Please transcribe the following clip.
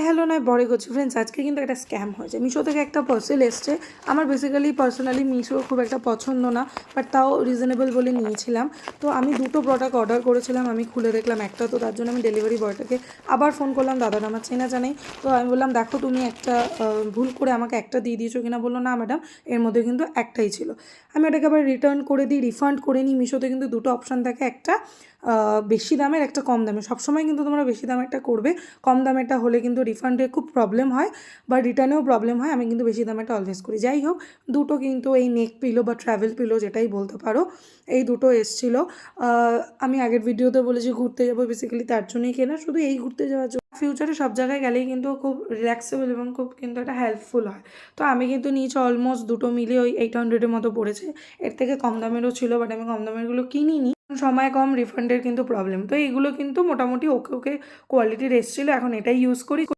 Hello নয় বড়ে করছি friends, আজকে কিন্তু একটা স্ক্যাম হয়েছে। মিশো থেকে একটা পার্সেল এসছে। আমার পার্সোনালি মিশো খুব একটা পছন্দ না, বাট তাও রিজনেবল বলে নিয়েছিলাম। তো আমি দুটো প্রোডাক্ট অর্ডার করেছিলাম, আমি খুলে দেখলাম একটা, তো তার জন্য আমি ডেলিভারি বয়টাকে আবার ফোন করলাম। দাদার আমার চেনা জানাই, তো আমি বললাম দেখো তুমি একটা ভুল করে আমাকে একটা দিয়ে দিয়েছো কিনা। বললো না ম্যাডাম, এর মধ্যে কিন্তু একটাই ছিল। আমি এটাকে আবার রিটার্ন করে দিই, রিফান্ড করে নিই। মিশোতে কিন্তু দুটো অপশান থাকে, একটা বেশি দামের, একটা কম দামের। সবসময় কিন্তু তোমরা বেশি দামেরটা করবে, কম দামেরটা হলে কিন্তু রিফান্ডে খুব প্রবলেম হয় বা রিটার্নেও প্রবলেম হয়। আমি কিন্তু বেশি দামেরটা অলওয়েজ করি। যাই হোক, দুটো কিন্তু এই নেক পিলো বা ট্রাভেল পিলো যেটাই বলতে পারো, এই দুটো এসেছিলো। আমি আগের ভিডিওতে বলেছি ঘুরতে যাবো, বেসিক্যালি তার জন্যই কেনা, শুধু এই ঘুরতে যাওয়ার জন্য। ফিউচারে সব জায়গায় গেলেই কিন্তু খুব রিল্যাক্সেবল এবং খুব কিন্তু একটা হেল্পফুল হয়। তো আমি কিন্তু নিয়েছি অলমোস্ট দুটো মিলিয়ে ওই 800-এর মতো পড়েছে। এর থেকে কম দামেরও ছিল, বাট আমি কম দামেরগুলো কিনিনি, সময় কম, রিফান্ডের কিন্তু প্রবলেম। তো এইগুলো কিন্তু মোটামুটি ওকে কোয়ালিটির এসেছিলো, এখন এটাই ইউজ করি।